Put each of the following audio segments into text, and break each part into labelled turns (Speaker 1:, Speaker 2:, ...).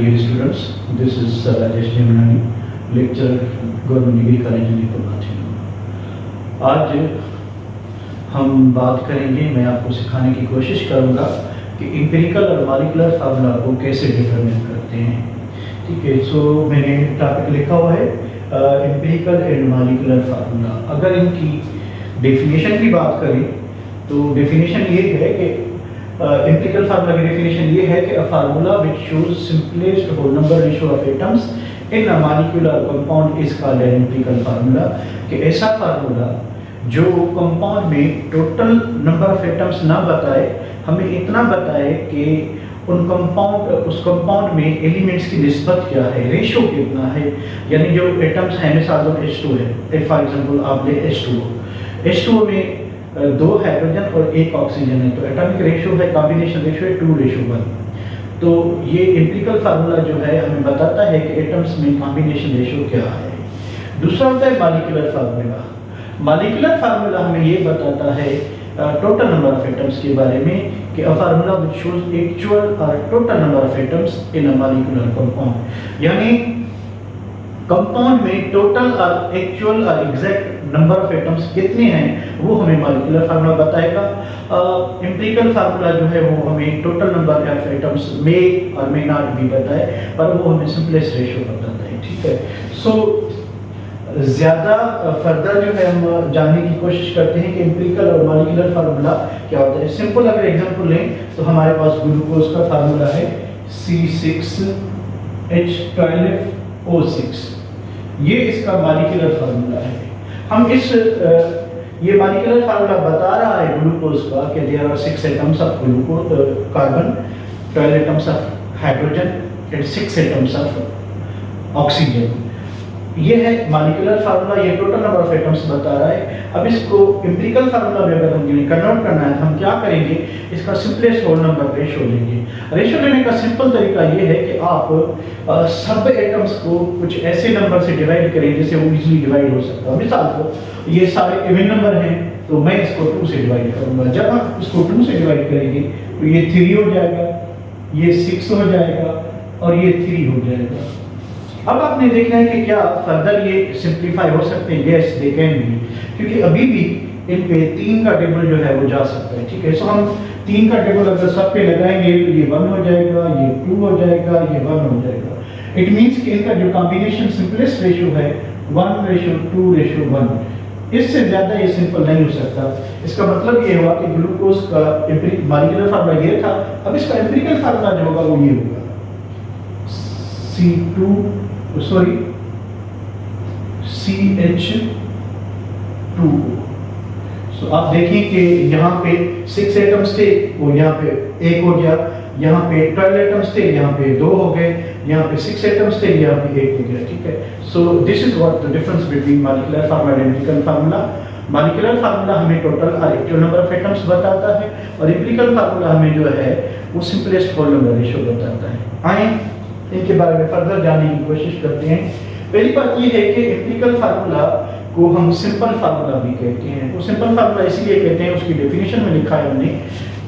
Speaker 1: dear students, this is Rajesh Jamnani, lecturer, Government Degree College Nipur Mathino। आज हम बात करेंगे, मैं आपको सिखाने की कोशिश करूंगा कि एम्पिरिकल और मॉलिक्यूलर फार्मूला को कैसे डिटरमिन करते हैं। ठीक है, सो मैंने टॉपिक लिखा हुआ है एम्पिरिकल एंड मॉलिक्यूलर फार्मूला। अगर इनकी डेफिनेशन की बात करें तो डेफिनेशन ये है कि एम्पिरिकल फार्मूला की डेफिनेशन ये है कि a formula which shows simplest whole number ratio of atoms in a molecular compound is called an empirical formula. कि ऐसा फार्मूला जो कंपाउंड में टोटल नंबर ऑफ एटम्स ना बताए, हमें इतना बताए कि उस कंपाउंड में एलिमेंट्स की निस्बत क्या है, रेशियो कितना है। यानी जो एटम्स हैं, मिसाल दो H2 है, फॉर एग्जांपल आप ले H2O में 2 हाइड्रोजन और 1 ऑक्सीजन है, तो एटॉमिक रेशियो है, कॉम्बिनेशन रेशियो है 2:1। तो ये एम्पिरिकल फार्मूला जो है हमें बताता है कि एटम्स में कॉम्बिनेशन रेशियो क्या है। दूसरा होता है मॉलिक्यूलर फार्मूला। मॉलिक्यूलर फार्मूला हमें ये बताता है टोटल नंबर ऑफ एटम्स के बारे में कि a formula which shows actual और total number of atoms in a molecular compound. यानी कंपाउंड में टोटल और एक्चुअल और एग्जैक्ट नंबर ऑफ एटम्स कितने हैं वो हमें मॉलिक्यूलर फार्मूला बताएगा। एम्पिरिकल फार्मूला जो है वो हमें टोटल नंबर ऑफ एटम्स में और मे नॉट भी बताए, पर वो हमें सिंपलेस्ट रेशियो बताता है। ठीक है, सो ज़्यादा फर्दर जो है हम जानने की कोशिश करते हैं कि एम्पिरिकल और मॉलिक्यूलर फार्मूला क्या होता है। सिंपल अगर एग्जांपल लें तो हमारे पास ग्लूकोज का फार्मूला है C6H12O6, ये इसका मॉलिक्यूलर फार्मूला है। हम ये मॉलिक्यूलर फार्मूला बता रहा है ग्लूकोज का कि there are 6 atoms of glucose carbon, 12 atoms of hydrogen and 6 atoms of oxygen. ये है मॉलिक्यूलर फार्मूला, ये टोटल नंबर ऑफ एटम्स बता रहा है। अब इसको एम्पिरिकल फार्मूला में अगर हम कन्वर्ट करना है तो हम क्या करेंगे, इसका सिंपलेस्ट होल नंबर रेशियो लेंगे। रेशियो लेने का सिंपल तरीका ये है कि आप सब एटम्स को कुछ ऐसे नंबर से डिवाइड करें जिससे वो इजीली डिवाइड हो सकता है। मिसाल को ये सारे इवन नंबर हैं तो मैं इसको 2 से डिवाइड करूंगा। जब आप इसको 2 से डिवाइड करेंगे तो ये 3 हो जाएगा, ये 6 हो जाएगा और ये 3 हो जाएगा। अब आपने देखना है कि क्या फर्दर ये सिंप्लीफाई हो सकते हैं। यस दे कैन बी, क्योंकि अभी भी इन पे 3 का टेबल जो है वो जा सकता है। ठीक है, सो हम 3 का टेबल अगर सब पे लगाएंगे तो ये 1 हो जाएगा, ये 2 हो जाएगा, ये 1 हो जाएगा। इट मींस कि इनका जो कॉम्बिनेशन सिंपलेस्ट रेशियो है 1:2:1, इससे ज्यादा ये सिंपल नहीं हो सकता। इसका मतलब ये हुआ कि ग्लूकोज का मॉलिक्यूलर फार्मूला ये था। अब इसका एम्पिरिकल फार्मूला जो होगा वो ये होगा CH2O। सो आप देखिए कि यहाँ पे 6 एटम्स थे, वो यहाँ पे 1 हो गया, यहाँ पे 12 एटम्स थे, यहाँ पे 2 हो गए, यहाँ पे 6 एटम्स थे, यहाँ पे 1 हो गया। ठीक है, so this is what the difference between molecular formula and empirical formula. Molecular formula हमें टोटल और एक्चुअल नंबर ऑफ एटम्स बताता है और एम्पिरिकल फार्मूला हमें जो है वो सिंपलेस्ट होल नंबर रेशियो बताता है। आए इनके बारे में फर्दर जानने की कोशिश करते हैं। पहली बात ये है कि एम्पिरिकल फार्मूला को हम सिंपल फार्मूला भी कहते हैं। तो सिंपल फार्मूला इसलिए कहते हैं, उसकी डेफिनेशन में लिखा है हमने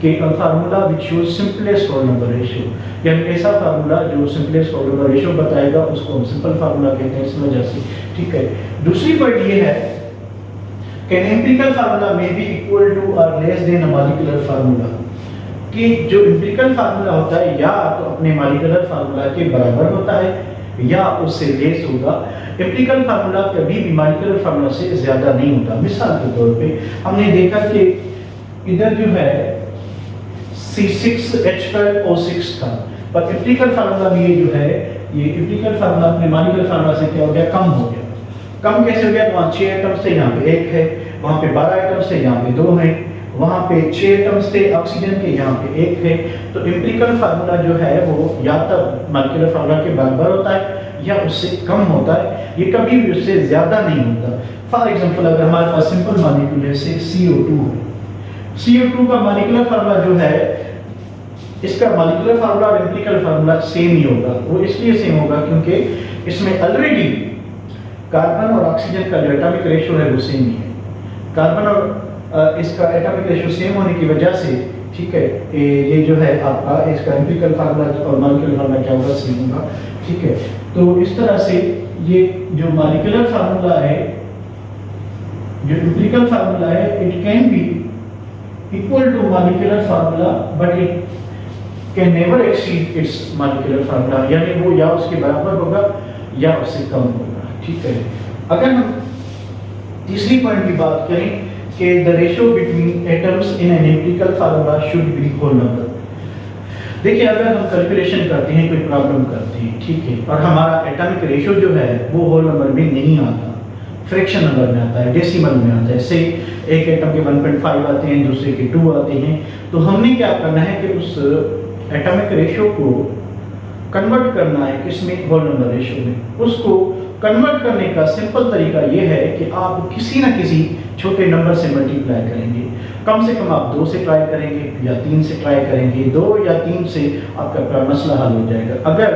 Speaker 1: कि a formula which shows simplest whole number ratio. यानी ऐसा फार्मूला जो सिंपलेस्ट होल नंबर रेशियो बताएगा उसको हम सिंपल फार्मूला कहते हैं, इस वजह से। ठीक है, दूसरी पॉइंट ये है कि एम्पिरिकल फार्मूला में बी इक्वल टू और less than a molecular formula. कि जो एम्पिरिकल फार्मूला होता है या तो अपने मॉलिक्यूलर फार्मूला के बराबर होता है या उससे लेस होगा। एम्पिरिकल फार्मूला कभी भी मॉलिक्यूलर फार्मूला से ज्यादा नहीं होता। मिसाल के तौर पे हमने देखा कि इधर जो है C6H12O6 था, पर एम्पिरिकल फार्मूला में ये जो है ये एम्पिरिकल फार्मूला अपने मॉलिक्यूलर फार्मूला से क्या हो गया, कम हो गया। कम कैसे हो गया, वहाँ 6 एटम्स थे, यहाँ पे 1 है, वहाँ पे 12 एटम्स थे, यहाँ पे 2 है, वहाँ पे 6 एटम्स थे ऑक्सीजन के, यहाँ पे 1 है। तो एम्पिरिकल फार्मूला जो है वो या तो मॉलिक्यूलर फार्मूला के बराबर होता है या उससे कम होता है, ये कभी भी उससे ज्यादा नहीं होता। फॉर एग्जांपल अगर हमारे पास सिंपल मॉलिक्यूल है, से CO2 है, CO2 का मॉलिक्यूलर फार्मूला जो है, इसका मॉलिक्यूलर फार्मूला और एम्पिरिकल फार्मूला सेम ही होगा। वो इसलिए सेम होगा क्योंकि इसमें ऑलरेडी कार्बन और ऑक्सीजन का जो एटॉमिक रेशियो है वो सेम ही है। कार्बन और इसका एटॉमिक रेशियो सेम होने की वजह से ठीक है। ये जो है आपका इसका एम्पिरिकल फार्मूला और मॉलिक्यूलर फार्मूला क्या होगा, सेम होगा, ठीक है। तो इस तरह से ये जो मॉलिक्यूलर फार्मूला है, जो एम्पिरिकल फार्मूला है, it can be equal to molecular formula but it can never exceed its molecular formula, यानी वो या उसके बराबर होगा या उससे कम होगा, ठीक है। अगर हम तीसरी पॉइंट की बात करें कि the ratio between atoms in an empirical formula should be whole number. देखिए, अगर हम कैलकुलेशन करते हैं, कोई प्रॉब्लम करते हैं, ठीक है, और हमारा एटॉमिक रेशियो जो है वो होल नंबर में नहीं आता, फ्रैक्शन नंबर में आता है, डेसिमल में आता है। से एक एटम के 1.5 आते हैं, दूसरे के 2 आते हैं, तो हमने क्या करना है कि उस एटॉमिक रेशियो को कन्वर्ट करना है किसमें, होल नंबर रेशियो में। उसको कन्वर्ट करने का सिंपल तरीका ये है कि आप किसी ना किसी छोटे नंबर से मल्टीप्लाई करेंगे। कम से कम आप 2 से ट्राई करेंगे या 3 से ट्राई करेंगे, 2 या 3 से आपका मसला हल हो जाएगा। अगर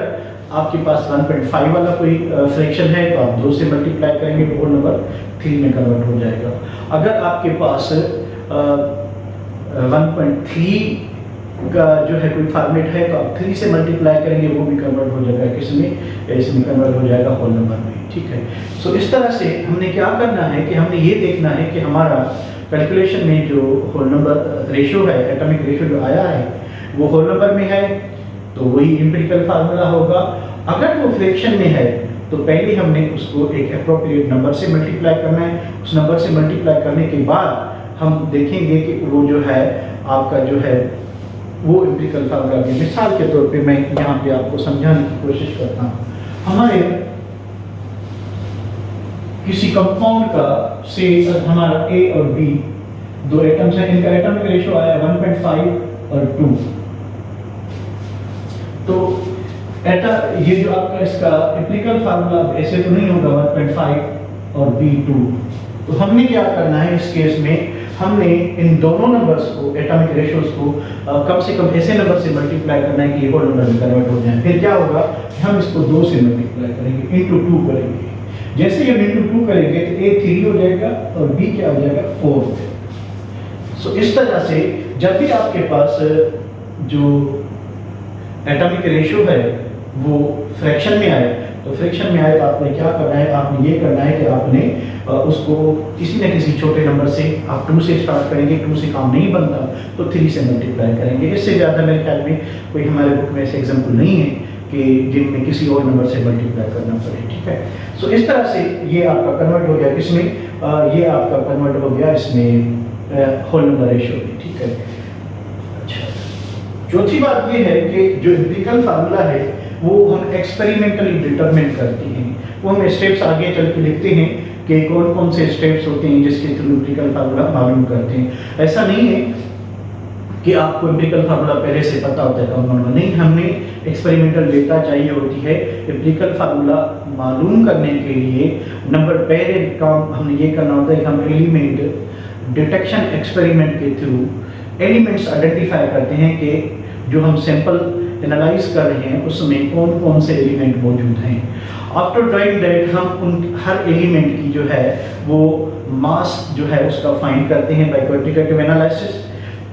Speaker 1: आपके पास 1.5 वाला कोई फ्रैक्शन है तो आप 2 से मल्टीप्लाई करेंगे तो होल नंबर 3 में कन्वर्ट हो जाएगा। अगर आपके पास 1.3 का जो है कोई फॉर्मेट है तो आप 3 से मल्टीप्लाई करेंगे, वो भी कन्वर्ट हो जाएगा किसमें, इसमें कन्वर्ट हो जाएगा होल नंबर में, ठीक है। सो इस तरह से हमने क्या करना है कि हमने ये देखना है कि हमारा कैलकुलेशन में जो होल नंबर रेशियो है, एटॉमिक रेशियो जो आया है वो होल नंबर में है तो वही एम्पिरिकल फार्मूला होगा। अगर वो फ्रैक्शन में है तो पहले हमने उसको एक एप्रोप्रिएट नंबर से मल्टीप्लाई करना है। उस नंबर से मल्टीप्लाई करने के बाद हम देखेंगे कि वो जो है आपका जो है वो एम्पिरिकल फार्मूला की मिसाल के तौर पे मैं यहाँ पे आपको समझाने की कोशिश करता हूँ। हमारे किसी कंपाउंड का से हमारा A और B 2 एटम्स हैं, इनका एटॉमिक रेशियो आया 1.5 और 2। तो ये जो आपका इसका एम्पिरिकल फार्मूला ऐसे तो नहीं होगा 1.5 और B 2। तो हमने क्या करना है इस केस में, हमने इन दोनों नंबर्स को, एटॉमिक रेशियोज को कम से कम ऐसे नंबर से मल्टीप्लाई करना है कि ये होल नंबर में कन्वर्ट हो जाए। फिर क्या होगा, हम इसको 2 से मल्टीप्लाई करेंगे, इंटू 2 करेंगे। जैसे ही हम इंटू 2 करेंगे तो A 3 हो जाएगा और B क्या हो जाएगा, 4 हो जाएगा। सो इस तरह से जब भी आपके पास जो एटॉमिक रेशियो है वो फ्रैक्शन में आए, तो फ्रैक्शन में आए तो आपने क्या करना है, आपने ये करना है कि आपने उसको किसी न किसी छोटे नंबर से, आप 2 से स्टार्ट करेंगे, 2 से काम नहीं बनता तो 3 से मल्टीप्लाई करेंगे। इससे ज़्यादा मेरे ख्याल में कोई हमारे बुक में ऐसे एग्जाम्पल नहीं है कि जिनमें किसी और नंबर से मल्टीप्लाई करना पड़े, ठीक है। सो इस तरह से ये आपका कन्वर्ट हो गया किसमें, ये आपका कन्वर्ट हो गया इसमें होल नंबर रेशियो में, ठीक है। अच्छा, चौथी बात ये है कि जो एम्पिरिकल फार्मूला है वो हम एक्सपेरिमेंटली डिटरमिन करते हैं। वो हम स्टेप्स आगे चल के लिखते हैं कि कौन कौन से स्टेप्स होते हैं जिसके थ्रू एम्पिरिकल फार्मूला मालूम करते हैं। ऐसा नहीं है कि आपको एम्पिरिकल फार्मूला पहले से पता होता है कंपाउंड का, नहीं, हमने एक्सपेरिमेंटल डेटा चाहिए होती है। एम्पिरिकल फार्मूला मालूम करने के लिए नंबर पहले काम हमने ये करना होता है कि हम एलिमेंट डिटेक्शन एक्सपेरिमेंट के थ्रू एलिमेंट्स आइडेंटिफाई करते हैं कि जो हम सैंपल एनालाइज कर रहे हैं उसमें कौन कौन से एलिमेंट मौजूद हैं। आफ्टर डूइंग दैट हम उन हर एलिमेंट की जो है वो मास जो है उसका फाइंड करते हैं बाय क्वांटिटेटिव एनालिसिस।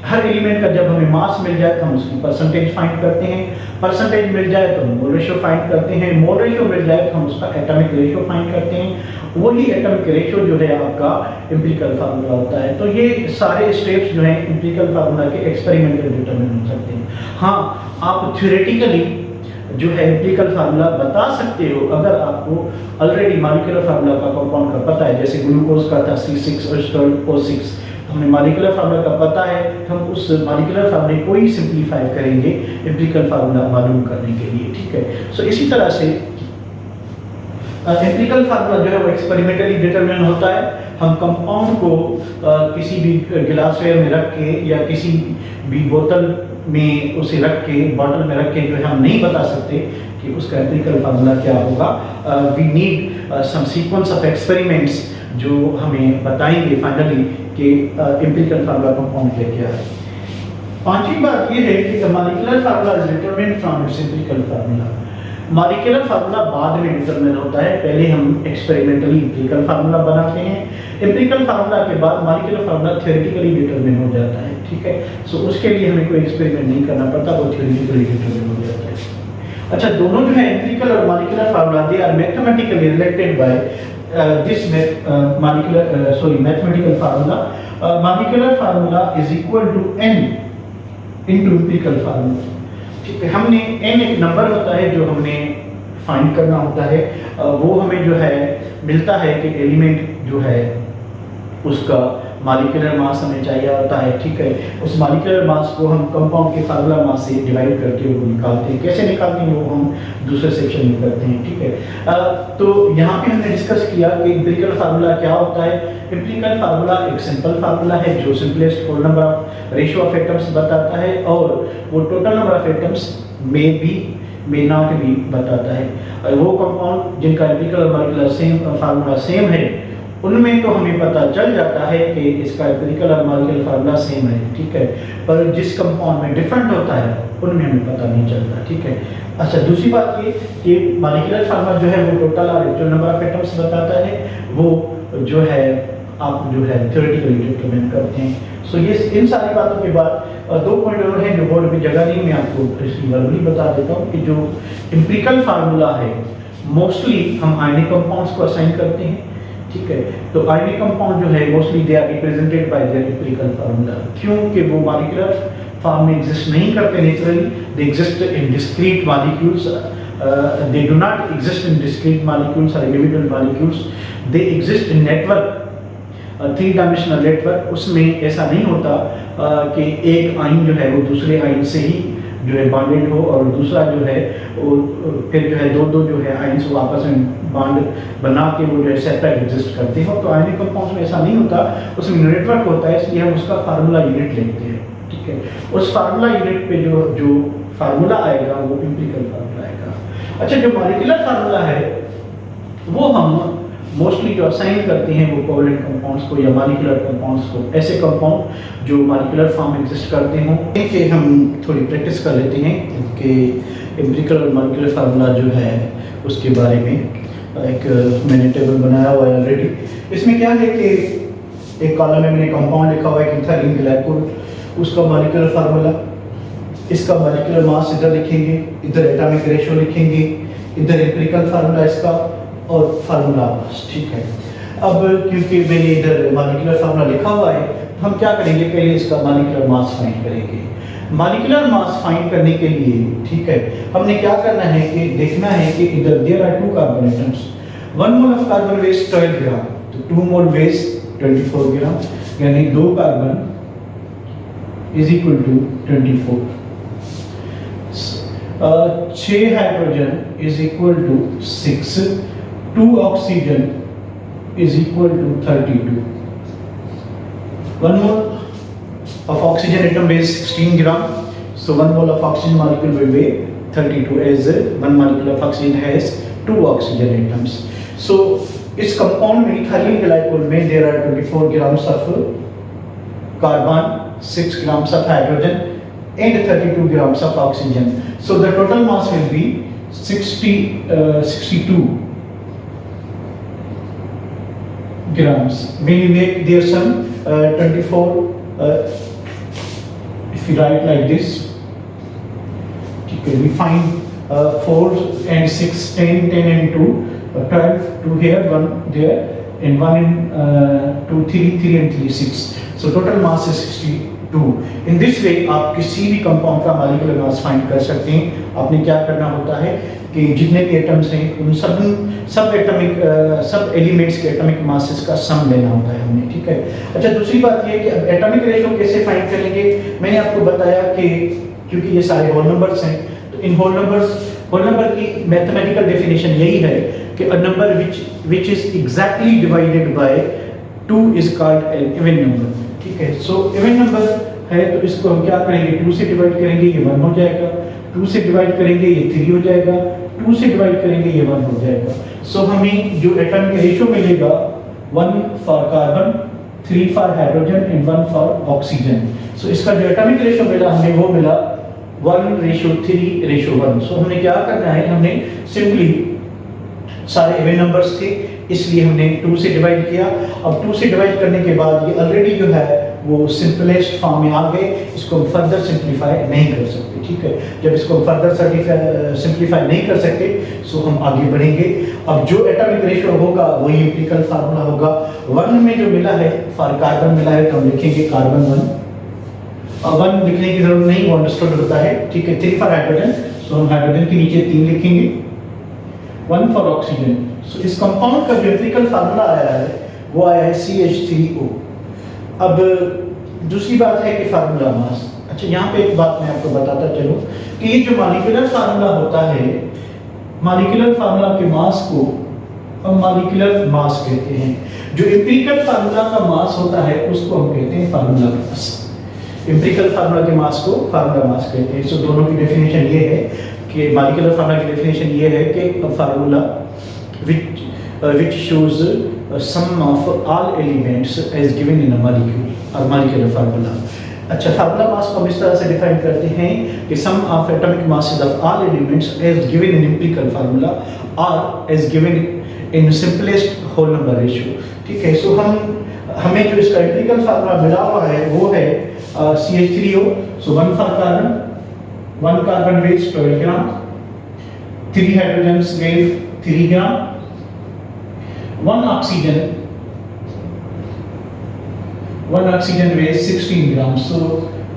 Speaker 1: हर एलिमेंट का जब हमें मास मिल जाए तो हम उसकी परसेंटेज फाइंड करते हैं, परसेंटेज मिल जाए तो मोल रेशियो फाइंड करते हैं, मोल रेशियो मिल जाए तो हम उसका एटॉमिक रेशियो फाइंड करते हैं। वही एटॉमिक रेशियो जो है आपका एम्पिरिकल फार्मूला होता है। तो ये सारे स्टेप्स जो हैं एम्पिरिकल फार्मूला के एक्सपेरिमेंटल डिटरमिन हो सकते हैं। हाँ, आप थ्योरेटिकली जो है एम्पिरिकल फार्मूला बता सकते हो अगर आपको ऑलरेडी मॉलिक्यूलर फार्मूला का कंपाउंड का पता है। जैसे ग्लूकोज का था C6H12O6, हमें मॉलिक्यूलर फार्मूला का पता है, हम उस मॉलिक्यूलर फार्मूले को ही सिंप्लीफाई करेंगे एम्पिरिकल फार्मूला मालूम करने के लिए, ठीक है। सो इसी तरह से एम्पिरिकल फार्मूला जो है वो एक्सपेरिमेंटली डिटरमिन होता है। हम कंपाउंड को किसी भी गिलासवेयर में रख के या किसी भी बोतल में उसे रख के, बॉटल में रख के जो है हम नहीं बता सकते कि उसका एम्पिरिकल फार्मूला क्या होगा। We need some sequence of experiments जो हमें बताएंगे फाइनली कि एम्पिरिकल फार्मूला कंपाउंड क्या है। पांचवी बात ये है कि molecular formula is determined from its empirical formula. Molecular formula बाद में डिटरमिन होता है, पहले हम एक्सपेरिमेंटली एम्पिरिकल फार्मूला बनाते हैं। एम्पिरिकल फार्मूला के बाद मॉलिक्यूलर फार्मूला थ्योरेटिकली डिटरमिन हो जाता है। ठीक है। सो उसके लिए हमें कोई एक्सपेरिमेंट नहीं करना पड़ता, वो थ्योरेटिकली डिटरमाइन हो जाता है। अच्छा, दोनों जो है एम्पिरिकल और molecular formula, they are mathematically related by this mathematical formula. Molecular formula is equal to n into empirical formula, ठीक है। हमने n एक नंबर होता है जो हमने फाइंड करना होता है, वो हमें जो है मिलता है कि एलिमेंट जो है उसका मॉलिक्यूलर मास हमें चाहिए होता है, ठीक है। उस मॉलिक्यूलर मास को हम कंपाउंड के फार्मूला मास से डिवाइड करके वो निकालते हैं। कैसे निकालते हैं वो हम दूसरे सेक्शन में करते हैं, ठीक है। तो यहाँ पे हमने डिस्कस किया कि एम्पिरिकल फार्मूला क्या होता है। एम्पिरिकल फार्मूला एक सिंपल फार्मूला है जो simplest whole number of ratio of atoms बताता है, और वो टोटल नंबर ऑफ एटम्स में भी मे नॉट भी बताता है। वो कंपाउंड जिनका एम्पिरिकल और मॉलिक्यूलर सेम फार्मूला सेम है, उनमें तो हमें पता चल जाता है कि इसका एम्पिरिकल और मॉलिक्यूलर फार्मूला सेम है, ठीक है। पर जिस कंपाउंड में डिफरेंट होता है उनमें हमें पता नहीं चलता, ठीक है। अच्छा, दूसरी बात ये कि मॉलिक्यूलर फार्मूला जो है वो टोटल और एक्चुअल नंबर ऑफ एटम्स बताता है, वो जो है आप जो है थ्योरेटिकली डिटरमाइन करते हैं। सो ये इन सारी बातों के बाद दो पॉइंट और हैं जो बोर्ड पे जगह नहीं, मैं आपको इसकी वर्बली बता देता हूँ कि जो एम्पिरिकल फार्मूला है मोस्टली हम आयनिक कंपाउंड्स को असाइन करते हैं, ठीक है। तो आयनिक कंपाउंड जो है mostly they are represented by their empirical formula, क्योंकि वो मॉलिक्यूलर फॉर्म में एग्जिस्ट नहीं करते naturally, they exist in discrete molecules, they do not exist in discrete molecules और individual molecules, they exist in network, three dimensional network. उसमें ऐसा नहीं होता कि एक आयन जो है वो दूसरे आयन से ही जो है बॉन्डेड हो और दूसरा जो है वो फिर जो है दो जो है आयन्स वो आपस में बॉन्ड बना के वो जो है सेपरेट एग्जिस्ट करते हो। तो आयनिक कंपाउंड्स में ऐसा नहीं होता, उसमें नेटवर्क होता है, इसलिए हम उसका फार्मूला यूनिट लेते हैं, ठीक है। उस फार्मूला यूनिट पे जो फार्मूला आएगा वो एम्पिरिकल फार्मूला आएगा। अच्छा, जो मॉलिक्यूलर फार्मूला है वो हम मोस्टली जो असाइन करते हैं वो कोवलेंट कंपाउंड्स को या मॉलिक्यूलर कंपाउंड्स को, ऐसे कंपाउंड जो मॉलिक्यूलर फॉर्म में एग्जिस्ट करते हों। कि हम थोड़ी प्रैक्टिस कर लेते हैं कि एम्पिरिकल और मॉलिक्यूलर फार्मूला जो है उसके बारे में। एक मैंने टेबल बनाया हुआ है ऑलरेडी। इसमें क्या है कि एक कॉलम में मैंने कंपाउंड लिखा हुआ है इथाइलिन ग्लाइकोल, उसका मॉलिक्यूलर फार्मूला, इसका मॉलिक्यूलर मास इधर लिखेंगे, इधर एटॉमिक रेशियो लिखेंगे, इधर एम्पिरिकल फार्मूला इसका और फार्मूला बस, ठीक है। अब क्योंकि मैंने इधर मॉलिक्यूलर फार्मूला लिखा हुआ है, हम क्या करेंगे, पहले इसका मॉलिक्यूलर मास फाइंड करेंगे। मॉलिक्यूलर मास फाइंड करने के लिए, ठीक है, हमने क्या करना है कि देखना है कि इधर there are 2 carbon atoms, 1 mole of carbon weighs 12 gram, तो 2 मोल वेस्ट 24 ग्राम, यानी 2 carbon is equal to 24। 6 hydrogen is equal to 6, 2 oxygen is equal to 32. 1 mole of oxygen atom weighs 16 gram, so 1 mole of oxygen molecule will weigh 32, as 1 molecule of oxygen has 2 oxygen atoms. So इस compound में ethylene glycol में there are 24 grams of carbon, 6 grams of hydrogen and 32 grams of oxygen. So the total mass will be 62 grams. When you make their sum 24, if you write like this, okay, we find 4 and 6, 10, 10 and 2, 12, 2 here, 1 there, and 1 and 2, 3, 3 and 3, 6. So total mass is 62. In this way आप किसी भी compound का molecular mass find कर सकते हैं। आपने क्या करना होता है कि जितने भी एटम्स हैं उन सब एलिमेंट्स के एटॉमिक मासेस का सम लेना होता है हमने, ठीक है। अच्छा, दूसरी बात ये कि अब एटॉमिक रेशियो कैसे फाइंड करेंगे। मैंने आपको बताया कि क्योंकि ये सारे होल नंबर्स हैं, तो इन होल नंबर की मैथमेटिकल डेफिनेशन यही है कि a number which is exactly divided by 2 is called N even number, ठीक है। सो इवन नंबर है तो इसको हम क्या करेंगे, 2 से डिवाइड करेंगे, ये 1 हो जाएगा, 2 से डिवाइड करेंगे ये 3 हो जाएगा, 2 से डिवाइड करेंगे ये 1 हो जाएगा। सो हमें जो एटॉमिक रेशियो मिलेगा 1 for carbon, 3 for hydrogen and 1 for oxygen. So इसका जो एटॉमिक रेशियो मिला हमें वो मिला 1:3:1। सो हमने क्या करना है, हमने सिंपली सारे इवन नंबर्स थे इसलिए हमने 2 से डिवाइड किया। अब 2 से डिवाइड करने के बाद ये ऑलरेडी जो है वो सिंपलेस्ट फॉर्म में आ गए, इसको हम फर्दर सिंप्लीफाई नहीं कर सकते, ठीक है। जब इसको हम फर्दर सिंप्लीफाई नहीं कर सकते सो हम आगे बढ़ेंगे। अब जो एटॉमिक रेशियो होगा वही एम्पिरिकल फार्मूला होगा। 1 में जो मिला है फॉर कार्बन मिला है तो हम लिखेंगे कार्बन 1, और 1 लिखने की जरूरत नहीं, वो अंडरस्टूड होता है, ठीक है। 3 फॉर हाइड्रोजन, सो हम हाइड्रोजन के नीचे 3 लिखेंगे। 1 फॉर ऑक्सीजन, सो इस कंपाउंड का जो एम्पिरिकल फार्मूला आया है वो आया है CH3O। अब दूसरी बात है कि फार्मूला मास। अच्छा, यहाँ पे एक बात मैं आपको बताता चलूँ कि ये जो मॉलिक्यूलर फार्मूला होता है, मॉलिक्यूलर फार्मूला के मास को हम मॉलिक्यूलर मास कहते हैं। जो एम्पिरिकल फार्मूला का मास होता है उसको हम कहते हैं फार्मूला मास। एम्पिरिकल फार्मूला के मास को फार्मूला मास कहते हैं। सो दोनों की डेफिनेशन ये है कि मॉलिक्यूलर फार्मूला की डेफिनेशन ये है कि formula which shows sum of all elements as given in a molecule और molecular formula। अच्छा, फार्मूला मास को हम इस तरह से डिफाइन करते हैं कि sum of atomic masses of all elements as given in empirical formula और as given in simplest whole number ratio, ठीक है। सो हमें जो इसका एम्पिरिकल फार्मूला मिला हुआ है वो है CH3O। So 1 for carbon, 1 carbon weighs 12 gram, 3 hydrogens weigh 3 gram, 1 oxygen weighs 16 ग्राम। सो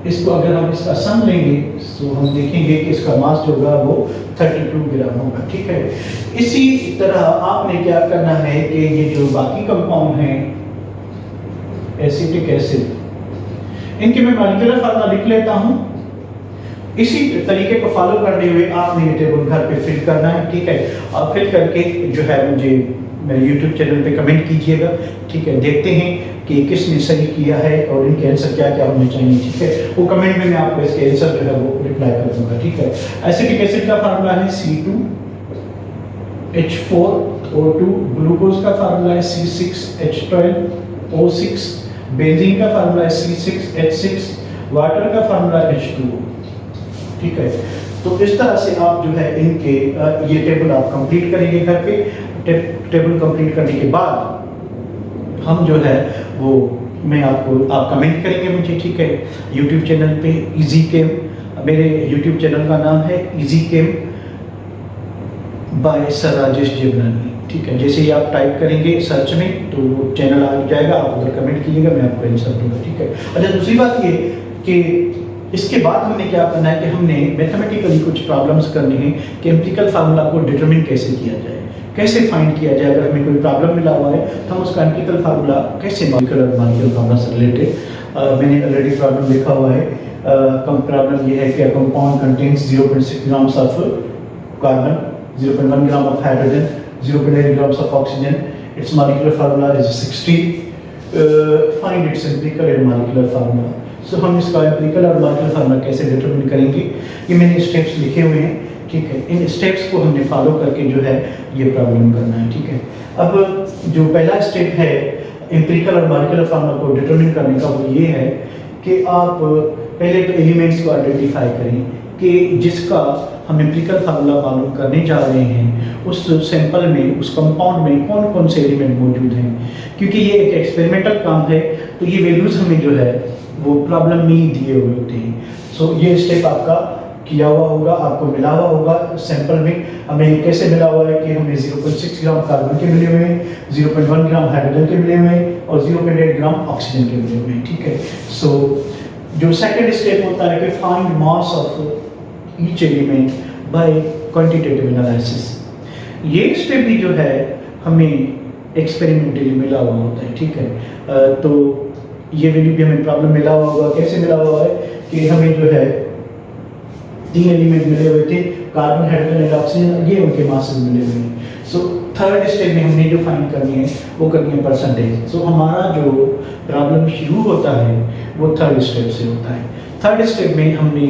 Speaker 1: इसको अगर हम इसका सम लेंगे तो हम देखेंगे कि इसका मास जो होगा वो 32 ग्राम होगा, ठीक है। इसी तरह आपने क्या करना है कि ये जो बाकी कंपाउंड हैं एसिटिक एसिड, इनके मैं मॉलिक्यूलर फार्मूला लिख लेता हूँ। इसी तरीके को फॉलो करते हुए आपने ये टेबल घर पे फिल करना है, ठीक है। और फिल करके जो है मुझे मेरे YouTube चैनल पे कमेंट कीजिएगा, ठीक है। देखते हैं कि किसने सही किया है और इनके आंसर क्या क्या होने चाहिए, ठीक है। वो कमेंट में मैं आपको इसके आंसर जो है वो रिप्लाई कर दूंगा, ठीक है। एसिटिक एसिड का फार्मूला है C2H4O2, ग्लूकोज का फार्मूला है C6H12O6, बेंजीन का फार्मूला है C6H6, वाटर का फार्मूला H2O, ठीक है। तो इस तरह से आप जो है इनके ये टेबल आप कंप्लीट करेंगे घर पे। टेबल कंप्लीट करने के बाद हम जो है वो आप कमेंट करेंगे मुझे, ठीक है। यूट्यूब चैनल पे इजी केम, मेरे यूट्यूब चैनल का नाम है easy chem by sir Rajesh Jeblani, ठीक है। जैसे ही आप टाइप करेंगे सर्च में तो चैनल आ जाएगा, आप उधर कमेंट कीजिएगा, मैं आपको आंसर दूंगा, ठीक है। अच्छा, दूसरी बात ये कि इसके बाद हमने क्या करना है कि हमने मैथमेटिकली कुछ प्रॉब्लम्स करने हैं कि एम्पिरिकल फार्मूला को डिटरमिन कैसे किया जाए, कैसे फाइंड किया जाए। अगर हमें कोई प्रॉब्लम मिला हुआ है तो हम उसका एम्पिरिकल फार्मूला कैसे मॉलिक्यूलर फार्मूला से रिलेटेड मैंने ऑलरेडी प्रॉब्लम लिखा हुआ है। प्रॉब्लम ये है कि compound contains 0.6 grams of carbon, 0.1 gram of hydrogen, 0.8 grams of oxygen, its molecular formula is 60, find its empirical and molecular formula. So हम इसका एम्पिरिकल और मॉलिक्यूलर फार्मूला कैसे डिटरमिन करेंगे, ये मैंने स्टेप्स लिखे हुए हैं, ठीक है। इन स्टेप्स को हमने फॉलो करके जो है ये प्रॉब्लम करना है, ठीक है। अब जो पहला स्टेप है एम्पिरिकल और मॉलिक्यूलर फार्मूला को डिटरमिन करने का वो ये है कि आप पहले तो एलिमेंट्स को आइडेंटिफाई करें कि जिसका हम एम्पिरिकल फार्मूला मालूम करने जा रहे हैं उस सैंपल में, उस कंपाउंड में कौन कौन से एलिमेंट मौजूद हैं। क्योंकि ये एक एक्सपेरिमेंटल काम है तो ये वैल्यूज़ हमें जो है वो प्रॉब्लम में ही दिए हुए होते हैं। सो ये स्टेप आपका किया हुआ होगा, आपको मिला हुआ होगा सैंपल में। हमें कैसे मिला हुआ है कि हमें 0.6 ग्राम कार्बन के मिले हुए हैं, 0.1 ग्राम हाइड्रोजन के मिले हुए हैं और 0.8 ग्राम ऑक्सीजन के मिले हुए हैं, ठीक है। सो जो सेकंड स्टेप होता है कि find mass of each element by quantitative analysis. ये स्टेप भी जो है हमें एक्सपेरिमेंटली मिला हुआ होता है, ठीक है। तो ये वैल्यू भी हमें प्रॉब्लम मिला हुआ होगा। कैसे मिला हुआ है कि हमें जो है 3 एलिमेंट मिले हुए थे, कार्बन, हाइड्रोजन और ऑक्सीजन, ये उनके मासेस मिले हुए हैं। सो थर्ड स्टेप में हमने जो फाइंड करनी है वो करनी है परसेंटेज। सो हमारा जो प्रॉब्लम शुरू होता है वो थर्ड स्टेप से होता है। थर्ड स्टेप में हमने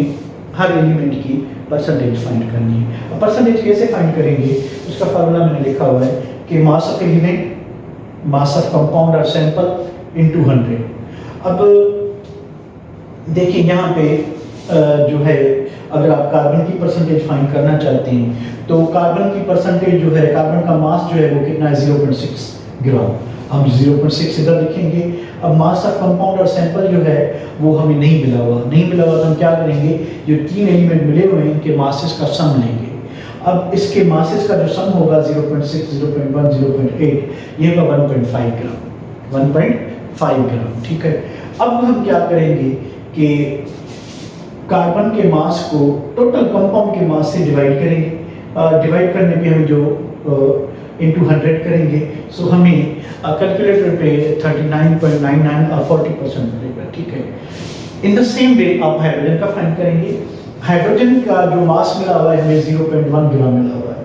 Speaker 1: हर एलिमेंट की परसेंटेज फाइंड करनी है। अब परसेंटेज कैसे फाइंड करेंगे उसका फार्मूला मैंने लिखा हुआ है कि mass of element, mass of compound और सैंपल इनटू 100। अब देखिए यहाँ पे जो है अगर आप कार्बन की परसेंटेज फाइंड करना चाहते हैं तो कार्बन की परसेंटेज जो है, कार्बन का मास जो है वो कितना है 0.6 ग्राम। हम 0.6 इधर लिखेंगे। अब मास ऑफ कंपाउंड और सैंपल जो है वो हमें नहीं मिला हुआ तो हम क्या करेंगे, जो 3 एलिमेंट मिले हुए हैं इनके मासेस का सम लेंगे। अब इसके मासेस का जो सम होगा 0.6, 0.1, 0.8, ये होगा 1.5 ग्राम, 1.5 ग्राम। ठीक है। अब हम क्या करेंगे कि कार्बन के मास को टोटल कंपाउंड के मास से डिवाइड करेंगे। डिवाइड करने पे हम जो इनटू 100 करेंगे, सो हमें कैलकुलेटर पे 39.99 और 40% मिलेगा। ठीक है। इन द सेम वे आप हाइड्रोजन का फाइंड करेंगे। हाइड्रोजन का जो मास मिला हुआ है हमें 0.1 ग्राम मिला हुआ है।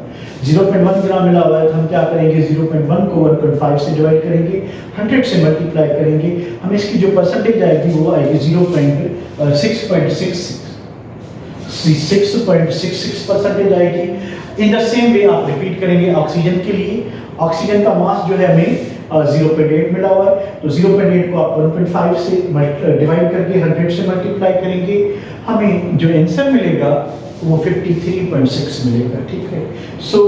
Speaker 1: 0.1 ग्राम मिला हुआ है तो हम क्या करेंगे, 0.1 को 1.5 से डिवाइड करेंगे, 100 से मल्टीप्लाई करेंगे, हमें इसकी जो परसेंटेज आएगी वो आएगी 6.66 परसेंटेज आएगी। इन द सेम वे आप रिपीट करेंगे ऑक्सीजन के लिए। ऑक्सीजन का मास जो है हमें 0.8 मिला हुआ है, तो 0.8 को आप 1.5 से डिवाइड करके 100 से मल्टीप्लाई करेंगे, हमें जो आंसर मिलेगा वो 53.6 मिलेगा। ठीक है। सो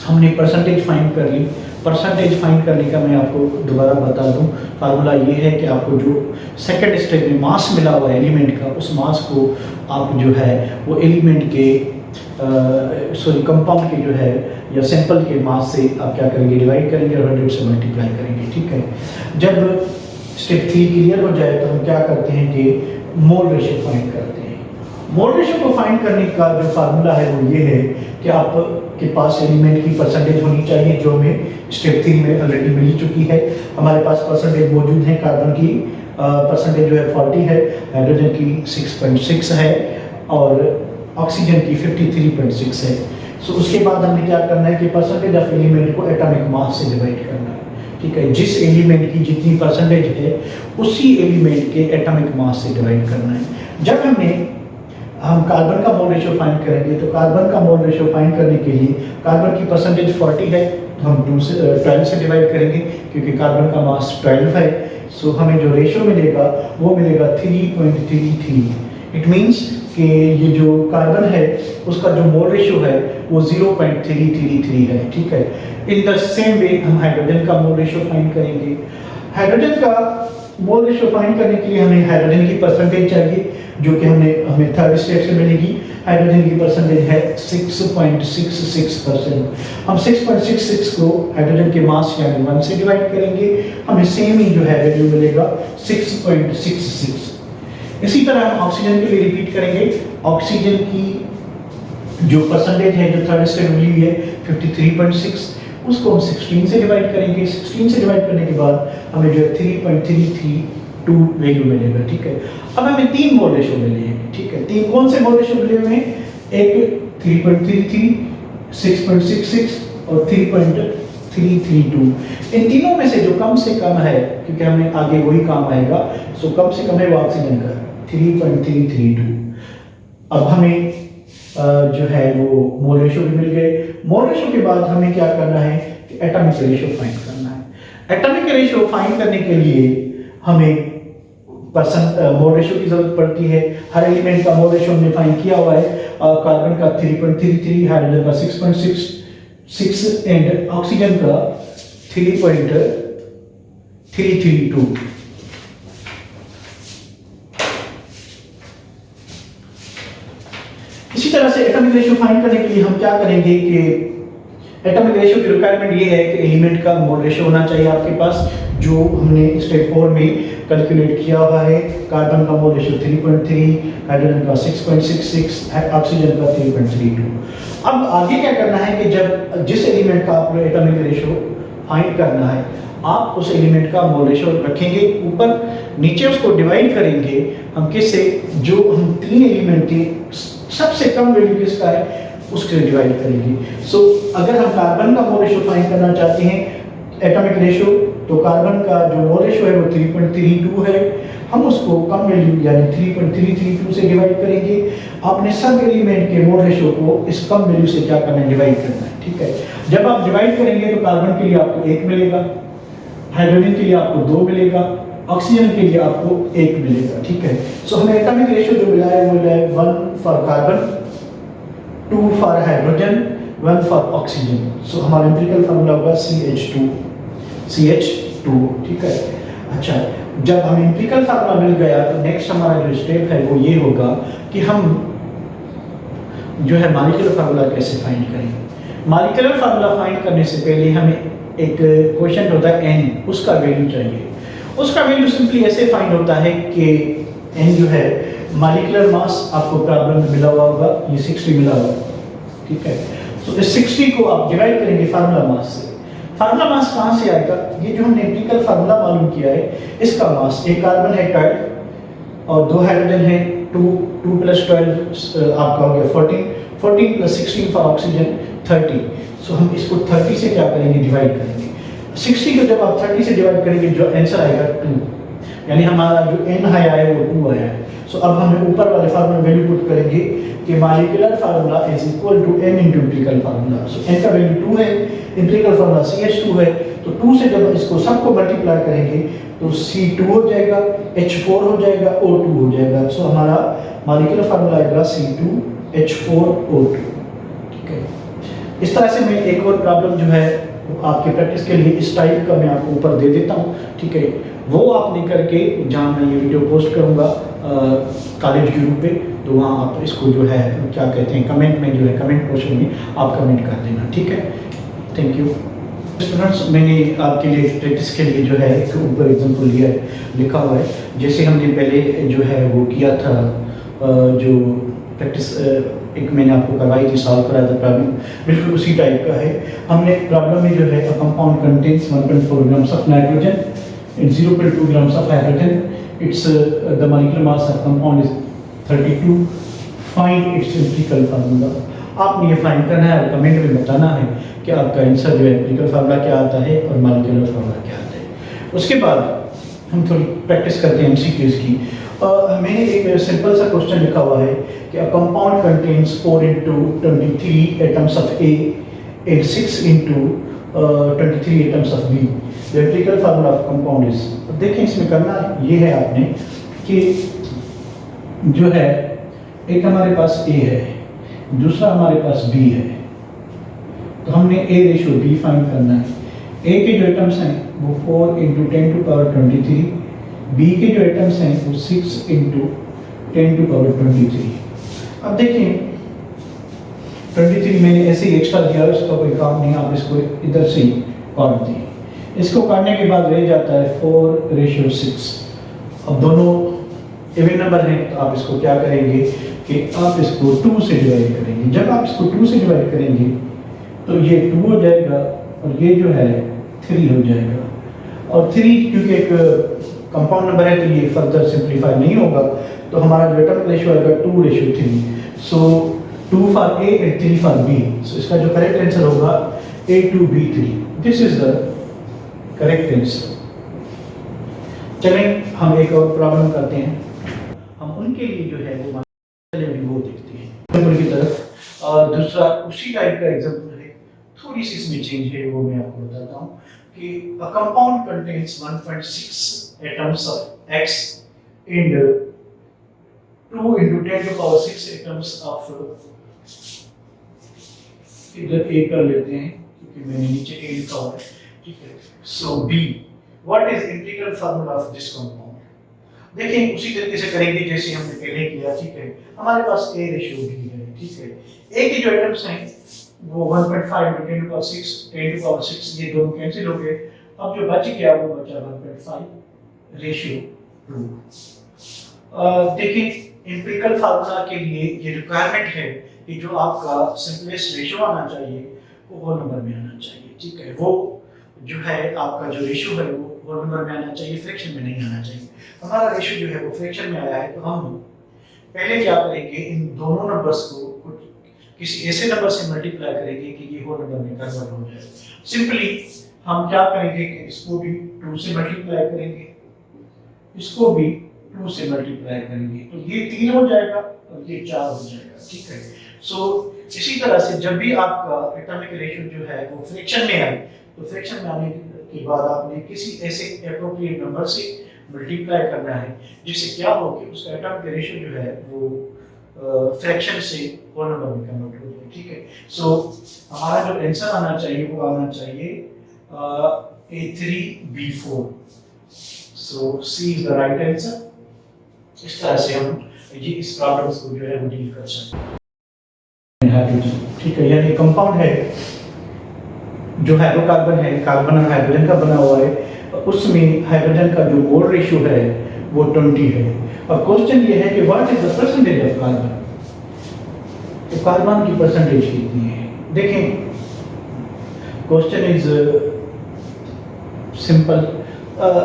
Speaker 1: हमने परसेंटेज फाइंड कर ली। परसेंटेज फाइंड करने का मैं आपको दोबारा बता दूं, फार्मूला ये है कि आपको जो सेकंड स्टेप में मास मिला हुआ है एलिमेंट का, उस मास को आप जो है वो एलिमेंट के कंपाउंड के जो है या सैंपल के मास से आप क्या करेंगे, डिवाइड करेंगे और 100 से मल्टीप्लाई करेंगे। ठीक है। जब स्टेप 3 क्लियर हो जाए तो हम क्या करते हैं कि मोल रेशियो फाइंड करते हैं। मोल रेशियो को फाइंड करने का जो फार्मूला है वो ये है कि आपके पास एलिमेंट की परसेंटेज होनी चाहिए जो हमें स्टेप 3 में ऑलरेडी मिल चुकी है। हमारे पास परसेंटेज मौजूद है, कार्बन की परसेंटेज जो है 40 है, हाइड्रोजन की 6.6 है और ऑक्सीजन की 53.6 है। सो उसके बाद हमें क्या करना है कि परसेंटेज ऑफ एलिमेंट को एटॉमिक मास से डिवाइड करना है। ठीक है। जिस एलिमेंट की जितनी परसेंटेज है उसी एलिमेंट के एटॉमिक मास से डिवाइड करना है। जब हम कार्बन का मोल रेशियो फाइंड करेंगे तो कार्बन का मोल रेशियो फाइंड करने के लिए कार्बन की परसेंटेज 40 है तो हम 12 से डिवाइड करेंगे क्योंकि कार्बन का मास 12 है। सो हमें जो रेशियो मिलेगा वो मिलेगा 3.33। इट मीन्स कि ये जो कार्बन है उसका जो मोल रेशियो है वो 0.333 है। ठीक है। इन द सेम वे हम हाइड्रोजन का मोल रेशियो फाइंड करेंगे। हाइड्रोजन का मोल रेशियो फाइंड करने के लिए हमें हाइड्रोजन की परसेंटेज चाहिए जो कि हमें थर्ड स्टेप से मिलेगी। हाइड्रोजन की परसेंटेज है 6.66%। हम 6.66 को हाइड्रोजन के मास यानी 1 से डिवाइड करेंगे, हमें सेम ही जो है वैल्यू मिलेगा 6.66। इसी तरह हम ऑक्सीजन के लिए रिपीट करेंगे। ऑक्सीजन की जो परसेंटेज है जो थर्ड स्टेप मिली हुई है 53.6, उसको हम 16 से डिवाइड करेंगे। 16 से डिवाइड करने के बाद हमें जो है 3.332 वैल्यू मिलेगा। ठीक है। अब हमें 3 मोल रेशियो मिले हैं। ठीक है। 3 कौन से मोल रेशियो मिले हुए हैं? एक 3.33, 6.66 और 3.332। इन तीनों में से जो कम से कम है, क्योंकि हमें आगे वही काम आएगा, सो कम से कम है वो ऑक्सीजन का 3.332। अब हमें जो है वो मोल रेशियो भी मिल गए। मोल रेशियो के बाद हमें क्या करना है कि एटॉमिक रेशियो फाइंड करना है। एटॉमिक रेशियो फाइंड करने के लिए हमें मोल रेशियो की जरूरत पड़ती है। हर एलिमेंट का मोल रेशियो हमने फाइंड किया हुआ है। कार्बन का 3.33, हाइड्रोजन का 6.66 एंड ऑक्सीजन का 3.332। इसी तरह से एटॉमिक रेशियो फाइंड करने के लिए हम क्या करेंगे कि एटॉमिक रेशियो की रिक्वायरमेंट ये है कि एलिमेंट का मोल रेशियो होना चाहिए आपके पास, जो हमने स्टेप 4 में कैलकुलेट किया हुआ है। कार्बन का मोल रेशियो 3.3, हाइड्रोजन का 6.66, ऑक्सीजन का 3.32। अब आगे क्या करना है कि जब जिस एलिमेंट का आपको एटॉमिक रेशियो फाइंड करना है, आप उस एलिमेंट का मोल रेशियो रखेंगे ऊपर, नीचे उसको डिवाइड करेंगे हम किससे, जो हम 3 एलिमेंट के सबसे कम वैल्यू किसका है उससे डिवाइड करेंगे। सो अगर हम कार्बन का मोल रेशियो फाइंड करना चाहते हैं एटॉमिक रेशियो, तो कार्बन का जो मोल रेशियो है वो 3.32 है, हम उसको कम वैल्यू यानी 3.332 से डिवाइड करेंगे। आपने सब एलिमेंट के मोल रेशियो को इस कम वैल्यू से क्या करना है, डिवाइड करना है। ठीक है। जब आप डिवाइड करेंगे तो कार्बन के लिए आपको 1 मिलेगा, हाइड्रोजन के लिए आपको 2 मिलेगा, ऑक्सीजन के लिए आपको 1 मिलेगा। ठीक है। सो हमें एटॉमिक रेशियो जो मिला है वो मिला है 1 for carbon, 2 for hydrogen, 1 for oxygen. So हमारा एम्पिरिकल फार्मूला होगा CH2। CH2, ठीक है। अच्छा, जब हमें एम्पिरिकल फार्मूला मिल गया तो नेक्स्ट हमारा जो स्टेप है वो ये होगा कि हम जो है मॉलिक्यूलर फार्मूला कैसे फाइंड करें। मॉलिक्यूलर फार्मूला फाइंड करने से पहले हमें एक क्वेश्चन होता है n, उसका वैल्यू चाहिए। उसका वैल्यू सिंपली ऐसे फाइंड होता है कि n जो है मॉलिक्यूलर मास, आपको प्रॉब्लम में मिला हुआ होगा, ये 60 मिला हुआ, ठीक है। तो इस 60 को आप डिवाइड करेंगे फार्मूला मास से। फार्मूला मास कहाँ से आएगा? ये जो हमने एम्पिरिकल फार्मूला मालूम किया है, इसका मास, एक कार्बन है 12 और 2 हाइड्रोजन है 2 + 12 आपका हो गया 14 + 16 फॉर ऑक्सीजन 30। सो हम इसको 30 से क्या करेंगे, डिवाइड करेंगे। 60 को जब आप 30 से डिवाइड करेंगे जो आंसर आएगा 2, यानी हमारा जो n आया है वो 2 आया है। सो अब हम ऊपर वाले फार्मूला वैल्यू पुट करेंगे कि molecular formula is equal to n into empirical formula. So n का वैल्यू 2 है, एम्पिरिकल फार्मूला CH2 है, तो 2 से जब इसको सबको मल्टीप्लाई करेंगे तो C2 हो जाएगा, H4 हो जाएगा, O2 हो जाएगा। सो हमारा मॉलिक्यूलर फार्मूला आएगा C2H4O2, ठीक है। इस तरह से मैं एक और प्रॉब्लम जो है आपके प्रैक्टिस के लिए इस टाइप का मैं आपको ऊपर दे देता हूँ, ठीक है। वो आपने करके, जहाँ मैं ये वीडियो पोस्ट करूँगा कॉलेज ग्रुप पे, तो वहाँ आप इसको जो है क्या कहते हैं, कमेंट में जो है, कमेंट पोर्शन में आप कमेंट कर देना, ठीक है। Thank you students. मैंने आपके लिए प्रैक्टिस के लिए जो है एक ऊपर एग्जाम्पल लिया है, लिखा हुआ है, जैसे हमने पहले जो है वो किया था, जो प्रैक्टिस एक मैंने आपको करवाई थी, सॉल्व कराया था प्रॉब्लम, बिल्कुल उसी टाइप का है। हमने प्रॉब्लम में जो है a compound contains 1.4 grams of nitrogen and 0.2 grams of hydrogen. Its the molecular mass of compound is 32. Find its empirical formula. आपने ये फाइंड करना है और कमेंट में बताना है कि आपका आंसर जो है एम्पिरिकल फार्मूला क्या आता है और मॉलिक्यूलर फार्मूला क्या आता है। उसके बाद हम थोड़ी प्रैक्टिस करते हैं MCQs की। मैंने एक सिंपल सा क्वेश्चन लिखा हुआ है कि a compound contains 4 into 23 atoms of A and 6 into 23 atoms of B. The empirical formula of compound is, देखें इसमें करना ये है आपने कि जो है एक हमारे पास A है, दूसरा हमारे पास B है, तो हमने A रेशो B फाइंड करना है। A के जो एटम्स हैं वो 4 into 10 to power 23, B के जो एटम्स हैं वो 6 into 10 to power 23। अब देखें 23 मैंने ऐसे ही एक्स्ट्रा दिया, उसका कोई काम नहीं, आप इसको इधर से ही काट दिए। इसको काटने के बाद रह जाता है 4:6। अब दोनों इवन नंबर हैं, तो आप इसको क्या करेंगे कि आप इसको 2 से डिवाइड करेंगे। जब आप इसको 2 से डिवाइड करेंगे तो ये 2 हो जाएगा और ये जो है 3 हो जाएगा। और 3 क्योंकि एक कंपाउंड नंबर है तो ये फर्दर सिंप्लीफाई नहीं होगा, तो हमारा जो एटॉमिक रेशियो आएगा 2:3। सो 2 for A and 3 for B। सो इसका जो करेक्ट आंसर होगा A2B3। This is the correct answer. चलें हम एक और प्रॉब्लम करते हैं। हम उनके लिए जो है वो देखते हैं एग्जाम्पल की तरफ। और दूसरा उसी टाइप का एग्जाम्पल है, थोड़ी सी इसमें चेंज है, वो मैं आपको बताता हूँ कि a compound contains 1.6 atoms of X and 2 into 10 to power 6 atoms of, इधर A कर लेते हैं क्योंकि मैंने नीचे A लिखा हुआ है, ठीक है। सो B, what is integral formula of this compound? देखिए उसी तरीके से करेंगे जैसे हमने पहले किया, ठीक है। हमारे पास A रेशियो भी है, ठीक है। A के जो एटम्स हैं वो 1.5 into 10 to power 6, 10 to power 6, ये दोनों कैंसिल हो गए। अब जो बच गया वो बचा 1.5 रेशियो 2। देखिए इंटीग्रल फार्मूला के लिए ये रिक्वायरमेंट है कि जो आपका सिंपलेस्ट रेशियो आना चाहिए वो होल नंबर में आना चाहिए, ठीक है। वो जो है आपका जो रेशियो है वो होल नंबर में आना चाहिए, फ्रैक्शन में नहीं आना चाहिए। हमारा रेशियो जो है वो फ्रैक्शन में आया है, तो हम पहले क्या करेंगे, इन दोनों नंबर्स को किसी ऐसे नंबर से मल्टीप्लाई करेंगे कि ये होल नंबर में कन्वर्ट हो जाए। सिंपली हम क्या करेंगे कि इसको भी 2 से मल्टीप्लाई करेंगे, इसको भी 2 से मल्टीप्लाई करेंगे, तो ये 3 हो जाएगा और ये 4 हो जाएगा, ठीक है। सो इसी तरह से जब भी आपका एटॉमिक रेशियो जो है वो फ्रैक्शन में आए, तो फ्रैक्शन में आने के बाद आपने किसी ऐसे एप्रोप्रिएट नंबर से मल्टीप्लाई करना है जिससे क्या हो कि उसका एटॉमिक रेशियो जो है वो फ्रैक्शन से होल नंबर में कन्वर्ट हो जाए, ठीक है। सो हमारा जो आंसर आना चाहिए वो आना चाहिए A3B4। So C is the right answer. इस तरह से हम ये इस प्रॉब्लम्स को जो है वो डील कर सकते हैं। हाइड्रोजन, ठीक है, यानी कंपाउंड है जो हाइड्रोकार्बन है, कार्बन और हाइड्रोजन का बना हुआ है, उसमें हाइड्रोजन का जो मोल रेशियो है वो 20 है। और क्वेश्चन ये है कि what is the percentage of carbon, तो कार्बन की परसेंटेज कितनी है। देखें, क्वेश्चन इज सिंपल।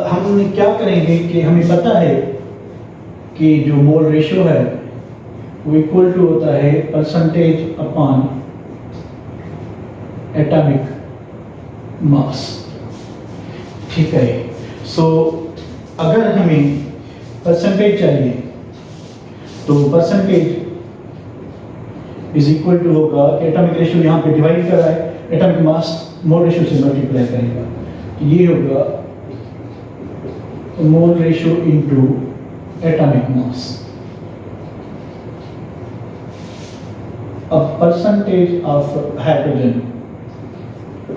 Speaker 1: हम क्या करेंगे कि हमें पता है कि जो मोल रेशियो है वो इक्वल टू होता है परसेंटेज अपॉन एटॉमिक मास, ठीक है। सो अगर हमें परसेंटेज चाहिए तो परसेंटेज इज इक्वल टू होगा कि एटॉमिक रेशियो यहाँ पे डिवाइड करा है, एटॉमिक मास मोल रेशियो से मल्टीप्लाई करेगा, तो ये होगा mole ratio into atomic mass. अब परसेंटेज ऑफ हाइड्रोजन,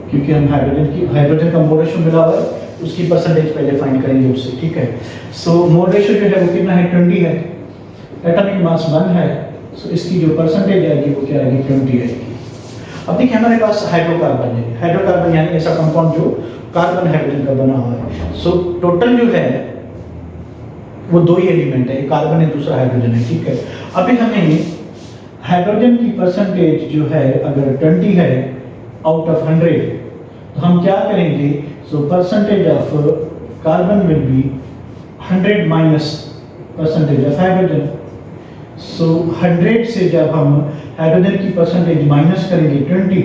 Speaker 1: क्योंकि हम हाइड्रोजन का मोल रेशियो मिला हुआ है, उसकी परसेंटेज पहले फाइंड करेंगे उससे, ठीक है। सो मोल रेशियो जो है वो कितना है, 20 है, एटॉमिक मास 1 है, सो इसकी जो परसेंटेज आएगी वो क्या आएगी, 20 आएगी। अब देखिए हमारे पास हाइड्रोकार्बन है, हाइड्रोकार्बन यानी ऐसा कंपाउंड जो कार्बन हाइड्रोजन का बना हुआ है। सो टोटल जो है वो 2 ही एलिमेंट है, एक कार्बन है दूसरा हाइड्रोजन है, ठीक है। अभी हमें हाइड्रोजन की परसेंटेज जो है अगर 20 है आउट ऑफ 100, तो हम क्या करेंगे, so percentage of carbon will be 100 minus percentage of hydrogen. So 100 से जब हम हाइड्रोजन की परसेंटेज माइनस करेंगे 20,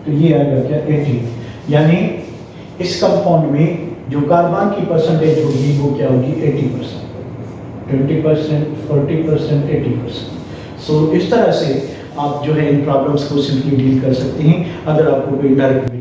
Speaker 1: तो ये आएगा क्या, 80। यानी इस कंपाउंड में जो कार्बन की परसेंटेज होगी वो क्या होगी, 80%, 20%, 40%, 80%। सो इस तरह से आप जो है इन प्रॉब्लम्स को सिंपली डील कर सकते हैं अगर आपको कोई डायरेक्ट